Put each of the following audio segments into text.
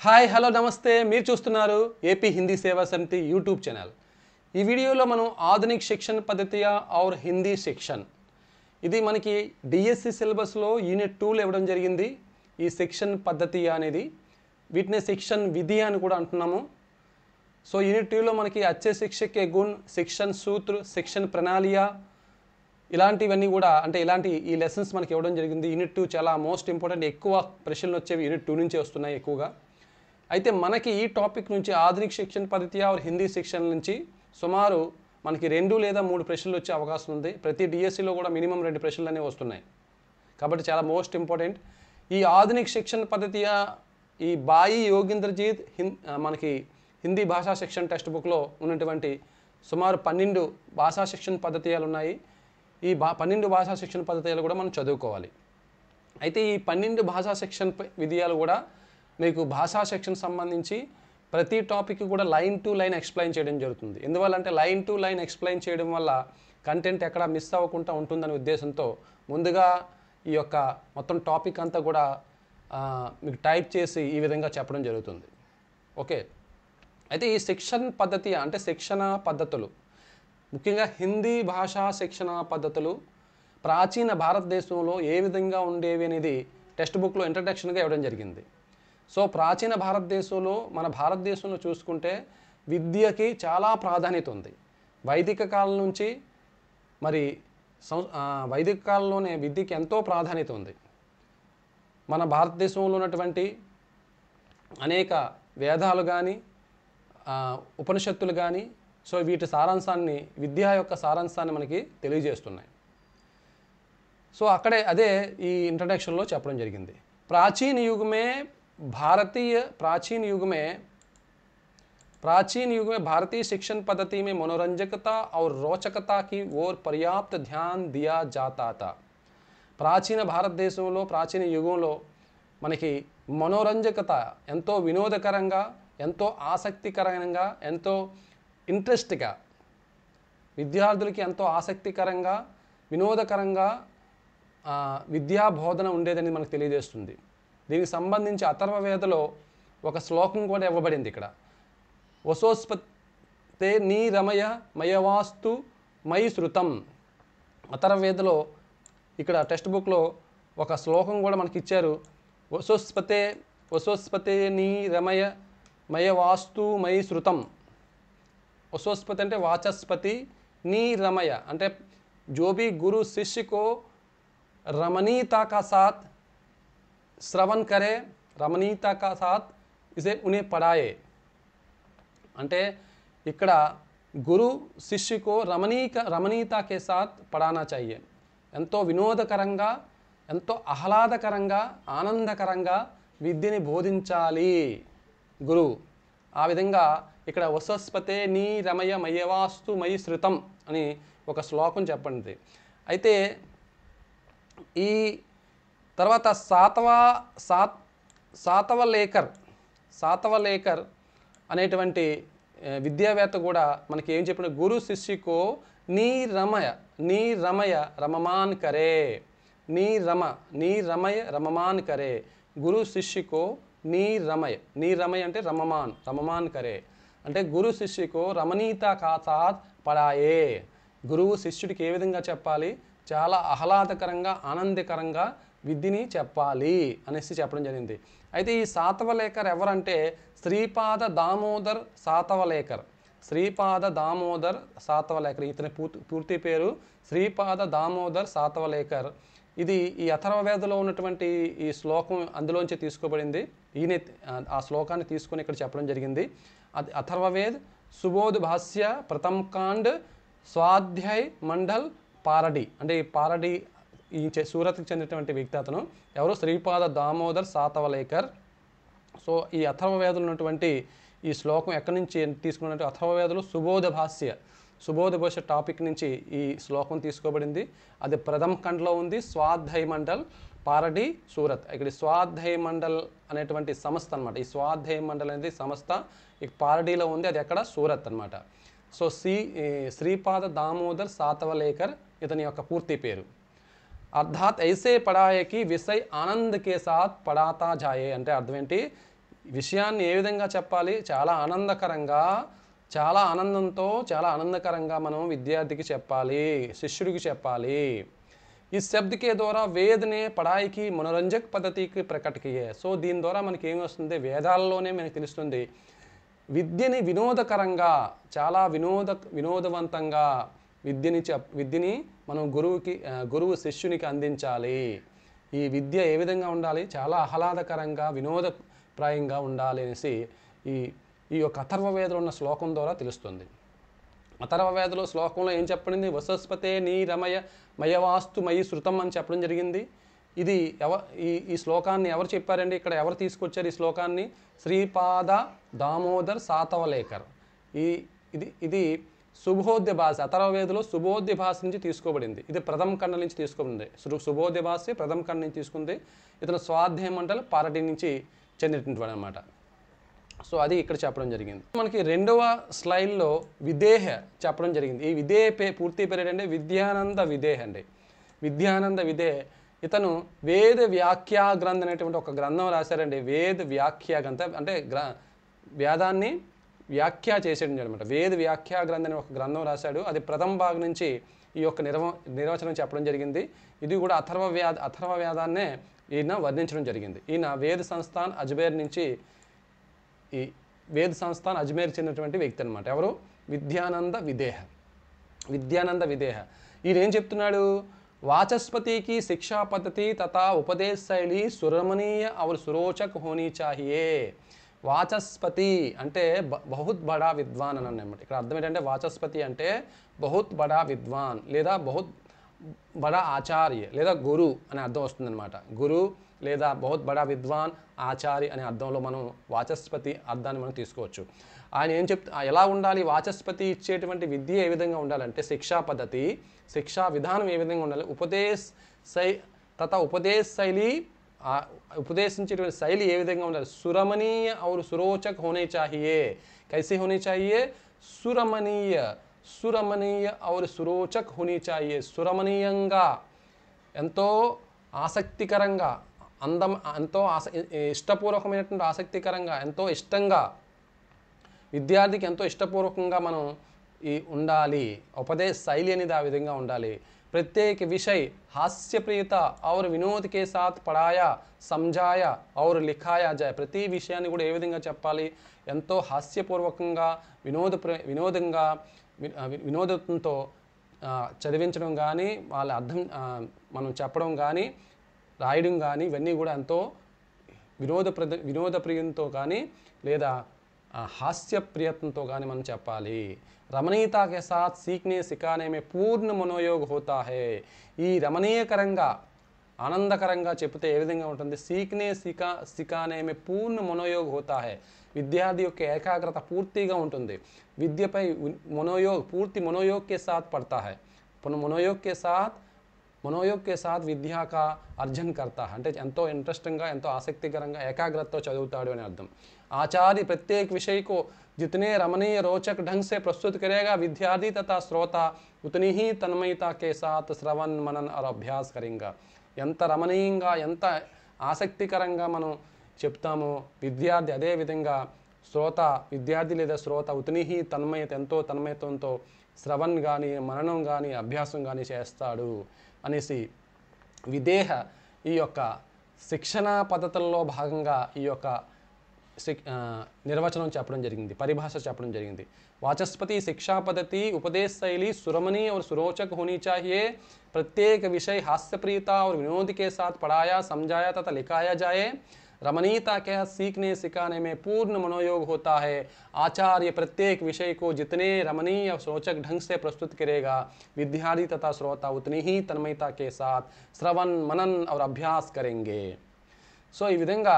Hi hello నమస్తే మీరు చూస్తున్నారు ఏపీ హిందీ సేవా సమితి యూట్యూబ్ ఛానల్। ఈ వీడియోలో మనం ఆధునిక్ శిక్షణ పద్ధతియా और హిందీ శిక్షణ ఇది మనకి డిఎస్సి సిలబస్లో యూనిట్ 2లో ఇవ్వడం జరిగింది। ఈ శిక్షణ పద్ధతి అనేది వీటిని శిక్షణ విధి అని కూడా అంటున్నాము। సో యూనిట్ 2లో మనకి అచ్చే శిక్షక్ కే గుణ, శిక్షణ సూత్ర, శిక్షణ ప్రణాళిక ఇలాంటివన్నీ కూడా అంటే ఇలాంటి ఈ లెసన్స్ మనకి ఇవ్వడం జరిగింది। యూనిట్ 2 చాలా మోస్ట్ ఇంపార్టెంట్, ఎక్కువ ప్రశ్నలు వచ్చేవి యూనిట్ 2 నుంచే వస్తున్నాయి ఎక్కువగా। అయితే మనకి ఈ టాపిక్ నుంచి ఆధునిక శిక్షణ పద్ధతియా और హిందీ శిక్షణ నుంచి సుమారు మనకి 2 లేదా 3 ప్రశ్నలు వచ్చే అవకాశం ఉంది। ప్రతి డిఎస్సిలో కూడా మినిమం 2 ప్రశ్నలు అనేవి వస్తున్నాయి కాబట్టి చాలా మోస్ట్ ఇంపార్టెంట్। ఈ ఆధునిక శిక్షణ పద్ధతియా ఈ బాయి యోగేంద్రజీత్ మనకి హిందీ భాషా శిక్షణ టెక్స్ట్ బుక్లో ఉన్నటువంటి సుమారు 12 భాషా శిక్షణ పద్ధతియాలు ఉన్నాయి। ఈ 12 భాషా శిక్షణ పద్ధతియాలు కూడా మనం చదువుకోవాలి। అయితే ఈ 12 భాషా శిక్షణ విధియాలు కూడా మీకు భాషా శిక్షణ సంబంధించి ప్రతి టాపిక్ కూడా లైన్ టు లైన్ ఎక్స్ప్లెయిన్ చేయడం జరుగుతుంది। ఎందువల్ల అంటే లైన్ టు లైన్ ఎక్స్ప్లెయిన్ చేయడం వల్ల కంటెంట్ ఎక్కడ మిస్ అవ్వకుండా ఉంటుందనే ఉద్దేశంతో ముందుగా ఈ యొక్క మొత్తం టాపిక్ అంతా కూడా మీకు టైప్ చేసి ఈ విధంగా చెప్పడం జరుగుతుంది। ఓకే, అయితే ఈ శిక్షణ పద్ధతి అంటే శిక్షణ పద్ధతులు ముఖ్యంగా హిందీ భాషా శిక్షణ పద్ధతులు ప్రాచీన భారతదేశంలో ఏ విధంగా ఉండేవి అనేది టెక్స్ట్ బుక్లో ఇంట్రడక్షన్గా ఇవ్వడం జరిగింది। సో ప్రాచీన భారతదేశంలో మన భారతదేశంలో చూసుకుంటే విద్యకి చాలా ప్రాధాన్యత ఉంది। వైదిక కాలం నుంచి మరి వైదిక కాలంలోనే విద్యకి ఎంతో ప్రాధాన్యత ఉంది। మన భారతదేశంలో ఉన్నటువంటి అనేక వేదాలు కానీ ఉపనిషత్తులు కానీ సో వీటి సారాంశాన్ని విద్య యొక్క సారాంశాన్ని మనకి తెలియజేస్తున్నాయి। సో అక్కడే అదే ఈ ఇంట్రడక్షన్లో చెప్పడం జరిగింది। प्राचीन युग में भारतीय शिक्षण पद्धति में मनोरंजकता और रोचकता की ओर पर्याप्त ध्यान दिया जाता था। प्राचीन भारत देशंलो प्राचीन युगंलो మనకి మనోరంజకత ఎంతో వినోదకరంగా ఎంతో ఆసక్తికరంగా ఎంతో ఇంట్రెస్ట్గా విద్యార్థులకి ఎంతో ఆసక్తికరంగా వినోదకరంగా విద్యా బోధన ఉండేదని మనకు తెలియజేస్తుంది। దీనికి సంబంధించి అథర్వవేదలో ఒక శ్లోకం కూడా ఇవ్వబడింది ఇక్కడ। వసోస్పతే నీ రమయ మయవాస్తు మయి శృతం। అథర్వవేదలో ఇక్కడ టెక్స్ట్ బుక్లో ఒక శ్లోకం కూడా మనకి ఇచ్చారు। వసోస్పతే నీ రమయ మయవాస్తు మయి శృతం। వసోస్పతి అంటే వాచస్పతి, నీ రమయ అంటే जो भी गुरु शिष्य को रमणीयता का साथ श्रवण करे, रमणीयता का साथ इसे उन्हें पढ़ाए। అంటే ఇక్కడ గురు శిష్యుకు రమణీయత के साथ पढ़ाना चाहिए। ఎంతో వినోదకరంగా ఎంతో ఆహ్లాదకరంగా ఆనందకరంగా విద్యని బోధించాలి గురువు। ఆ విధంగా ఇక్కడ వసస్పతే నీ రమయ మయవాస్తు మయి శృతం అని ఒక శ్లోకం చెప్పండి। అయితే ఈ తర్వాత సాతవలేకర్ అనేటువంటి విద్యావేత్త కూడా మనకి ఏం చెప్పిన గురు శిష్యుకో నీ రమయ రమమాన్ కరే, నీ రమయ రమమాన్ కరే। గురు శిష్యుకో నీ రమయ అంటే రమమాన్ కరే అంటే గురు శిష్యుకో రమణీయత కా సాత్ పడాయే। గురువు శిష్యుడికి ఏ విధంగా చెప్పాలి, చాలా ఆహ్లాదకరంగా ఆనందకరంగా విద్యని చెప్పాలి అనేసి చెప్పడం జరిగింది। అయితే ఈ సాతవలేకర్ ఎవరంటే శ్రీపాద దామోదర్ సాతవలేకర్। ఇతని పూర్తి పేరు శ్రీపాద దామోదర్ సాతవలేకర్। ఇది ఈ అథర్వవేదలో ఉన్నటువంటి ఈ శ్లోకం అందులోంచి తీసుకోబడింది। ఈయన ఆ శ్లోకాన్ని తీసుకొని ఇక్కడ చెప్పడం జరిగింది। అది అథర్వవేద్ సుబోధ భాష్య ప్రథమ కాండ్ స్వాధ్యాయ్ మండల్ పారడి అంటే ఈ పారడి ఈ సూరత్కి చెందినటువంటి వ్యక్తి అతను ఎవరు శ్రీపాద దామోదర్ సాతవలేకర్। సో ఈ అథర్వవేదలు ఉన్నటువంటి ఈ శ్లోకం ఎక్కడి నుంచి తీసుకున్నట్టు అథర్వవేదలు సుబోధ భాష్య టాపిక్ నుంచి ఈ శ్లోకం తీసుకోబడింది। అది ప్రథమ ఖండ్లో ఉంది, స్వాధ్యాయ మండల్ పారడి సూరత్। ఇక్కడ స్వాధ్యాయ మండల్ అనేటువంటి సంస్థ అనమాట। ఈ స్వాధ్యాయ మండల్ అనేది సంస్థ ఈ పారడీలో ఉంది, అది ఎక్కడ సూరత్ అనమాట। సో శ్రీపాద దామోదర్ సాతవలేకర్ ఇతని యొక్క పూర్తి పేరు। అర్థాత్ ఐసే పడాయే కి విషయ ఆనంద్ కే సాత్ పడాతా జాయే అంటే అర్థం ఏంటి, విషయాన్ని ఏ విధంగా చెప్పాలి, చాలా ఆనందకరంగా, చాలా ఆనందంతో, చాలా ఆనందకరంగా మనం విద్యార్థికి చెప్పాలి, శిష్యుడికి చెప్పాలి. इस शब्द के द्वारा वेद ने पढ़ाई की मनोरंजक पद्धति की प्रकट की है. సో దీని ద్వారా మనకి ఏమి వస్తుంది, వేదాల్లోనే మనకి తెలుస్తుంది విద్యని వినోదకరంగా, చాలా వినోదవంతంగా విద్యని మనం గురువు శిష్యునికి అందించాలి. ఈ విద్య ఏ విధంగా ఉండాలి, చాలా ఆహ్లాదకరంగా వినోదప్రాయంగా ఉండాలి అనేసి ఈ యొక్క అథర్వవేదలో ఉన్న శ్లోకం ద్వారా తెలుస్తుంది. అథర్వవేదలో శ్లోకంలో ఏం చెప్పడింది, వసస్పతే నీ రమయ మయవాస్తు మయి శృతం అని చెప్పడం జరిగింది. ఇది ఈ శ్లోకాన్ని ఎవరు చెప్పారండి, ఇక్కడ ఎవరు తీసుకొచ్చారు ఈ శ్లోకాన్ని, శ్రీపాద దామోదర్ సాతవలేకర్. ఇది సుబోధ్య భాష, అథర్వవేదలో సుబోధ్య భాష నుంచి తీసుకోబడింది. ఇది ప్రథమ ఖండ నుంచి తీసుకోబడింది. సుబోధ్య భాష ప్రథమ ఖండ నుంచి తీసుకుంది. ఇతను స్వాధ్యాయ మండలి పారటి నుంచి చెందినటువంటి అనమాట. సో అది ఇక్కడ చెప్పడం జరిగింది. మనకి రెండవ స్లైడ్లో విదేహ చెప్పడం జరిగింది. ఈ విదేహ పూర్తి పేరు ఏంటంటే విద్యానంద విదేహ అండి. విద్యానంద విదేహ ఇతను వేద వ్యాఖ్యా గ్రంథం అనేటువంటి ఒక గ్రంథం రాశారండి. వేద వ్యాఖ్యా గ్రంథం అంటే వేదాన్ని వ్యాఖ్య చేసేయడం అనమాట. వేద వ్యాఖ్యా గ్రంథం అనే ఒక గ్రంథం రాశాడు. అది ప్రథమ భాగం నుంచి ఈ యొక్క నిర్వచనం చెప్పడం జరిగింది. ఇది కూడా అథర్వ వేదాన్నే ఈయన వర్ణించడం జరిగింది. ఈయన వేద సంస్థాన్ అజ్మేర్ నుంచి ఈ వేద సంస్థాన్ అజ్మేర్ చెందినటువంటి వ్యక్తి అనమాట. ఎవరు, విద్యానంద విదేహ. విద్యానంద విదేహ ఈయన ఏం చెప్తున్నాడు, వాచస్పతికి శిక్షా పద్ధతి తథా ఉపదేశ శైలి సురమణీయ और సురోచక్ హోనీ చాహియే. వాచస్పతి అంటే బహుత్ బడా విద్వాన్ అని అన్నమాట. ఇక్కడ అర్థం ఏంటంటే వాచస్పతి అంటే బహుత్ బడా విద్వాన్ లేదా బహుత్ బడా ఆచార్య లేదా గురు అనే అర్థం వస్తుందన్నమాట. గురు లేదా బహుత్ బడా విద్వాన్ ఆచార్య అనే అర్థంలో మనం వాచస్పతి అర్థాన్ని మనం తీసుకోవచ్చు. ఆయన ఏం ఎలా ఉండాలి, వాచస్పతి ఇచ్చేటువంటి విద్య ఏ విధంగా ఉండాలంటే శిక్షా పద్ధతి, శిక్షా విధానం ఏ విధంగా ఉండాలి, ఉపదేశ శైలి ఉపదేశించేటువంటి శైలి ఏ విధంగా ఉండాలి, సురమణీయ और సురోచక్ होने चाहिए. कैसे होने चाहिए, సురమణీయ और సురోచక్ होनी चाहिए. సురమణీయంగా, ఎంతో ఆసక్తికరంగా, ఎంతో ఇష్టపూర్వకమైనటువంటి ఆసక్తికరంగా, ఎంతో ఇష్టంగా, విద్యార్థికి ఎంతో ఇష్టపూర్వకంగా మనం ఉండాలి. ఉపదేశ శైలి అనేది ఆ విధంగా ఉండాలి. प्रत्येक विषय हास्यप्रियता और विनोद के साथ पढ़ाया समझाया और लिखाया जाए. ప్రతి విషయాన్ని కూడా ఏ విధంగా చెప్పాలి, ఎంతో హాస్యపూర్వకంగా వినోదంతో చదివించడం కానీ, వాళ్ళ అర్థం మనం చెప్పడం కానీ, రాయడం కానీ, ఇవన్నీ కూడా ఎంతో వినోదప్రియంతో కానీ లేదా हास्यप्रियत्व गाने मन చెప్పాలి. रमणीयता के साथ सीखने सिखाने में पूर्ण मनोयोग होता है. ఈ రమణీయకరంగా ఆనందకరంగా చెప్తే ఏ విధంగా ఉంటుంది, सीखने सिखाने में पूर्ण मनोयोग होता है. విద్యార్థి యొక్క ఏకాగ్రత పూర్తిగా ఉంటుంది. విద్యపై పూర్తి మనోयोग के साथ पढ़ता है. मनोयोग के साथ विद्या का अर्जन करता है. అంటే ఎంతో ఇంట్రెస్టింగ్గా, ఎంతో ఆసక్తికరంగా, ఏకాగ్రతతో చదువుతాడు అని అర్థం. आचार्य प्रत्येक विषय को जितने रमणीय रोचक ढंग से प्रस्तुत करेगा, विद्यार्थी तथा श्रोता उतनी ही तन्मयता के साथ श्रवण मनन और अभ्यास करेंगे. ఎంత రమణీయంగా, ఎంత ఆసక్తికరంగా మనం చెప్తామో విద్యార్థి అదే విధంగా విద్యార్థి లేదా శ్రోత ఉతనిహి తన్మయత, ఎంతో తన్మయతంతో శ్రవణ్ కానీ, మననం కానీ, అభ్యాసం కానీ చేస్తాడు అనేసి విదేహ ఈ యొక్క శిక్షణ పద్ధతుల్లో భాగంగా ఈ యొక్క నిర్వచనం చెప్పడం జరిగింది, పరిభాష చెప్పడం జరిగింది. वाचस्पति शिक्षा पद्धति उपदेश शैली सुरमणीय और सुरोचक होनी चाहिए. प्रत्येक विषय हास्यप्रियता और विनोद के साथ पढ़ाया समझाया तथा लिखाया जाए. रमणीयता के सीखने सिखाने में पूर्ण मनोयोग होता है. आचार्य प्रत्येक विषय को जितने रमणीय और रोचक ढंग से प्रस्तुत करेगा, विद्यार्थी तथा श्रोता उतनी ही तन्मयता के साथ श्रवण मनन और अभ्यास करेंगे. సో ఈ విధంగా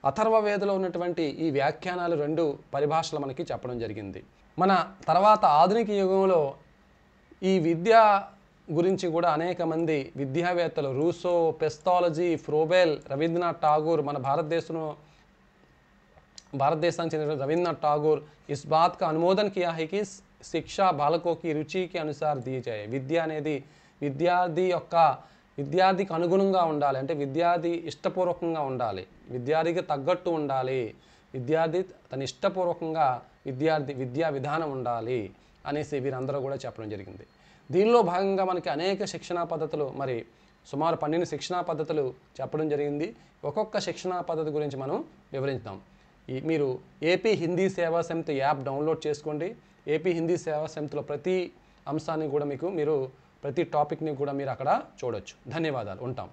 అథర్వవేదలో ఉన్నటువంటి ఈ వ్యాఖ్యానాలు రెండు పరిభాషలు మనకి చెప్పడం జరిగింది. మన తర్వాత ఆధునిక యుగంలో ఈ విద్య గురించి కూడా అనేక మంది విద్యావేత్తలు, రూసో, పెస్తాలజీ, ఫ్రోబెల్, రవీంద్రనాథ్ ఠాగూర్, మన భారతదేశానికి చెందిన रविन्द्रनाथ ఠాగూర్ इस बात का अनुमोदन किया है कि शिक्षा बालकों की रुचि के अनुसार दी जाए. విద్య అనేది విద్యార్థికి అనుగుణంగా ఉండాలి, అంటే విద్యార్థి ఇష్టపూర్వకంగా ఉండాలి. విద్యార్థికి తగ్గట్టు ఉండాలి, విద్యార్థి తన ఇష్టపూర్వకంగా విద్యా విధానం ఉండాలి అనేసి వీరందరూ కూడా చెప్పడం జరిగింది. దీనిలో భాగంగా మనకి అనేక శిక్షణా పద్ధతులు, మరి సుమారు 12 శిక్షణా పద్ధతులు చెప్పడం జరిగింది. ఒక్కొక్క శిక్షణా పద్ధతి గురించి మనం వివరించుదాం. మీరు ఏపీ హిందీ సేవా సమితి యాప్ డౌన్లోడ్ చేసుకోండి. ఏపీ హిందీ సేవా సమితిలో ప్రతి అంశాన్ని కూడా మీరు ప్రతి టాపిక్ని కూడా మీరు అక్కడ చూడొచ్చు. ధన్యవాదాలు. ఉంటాం.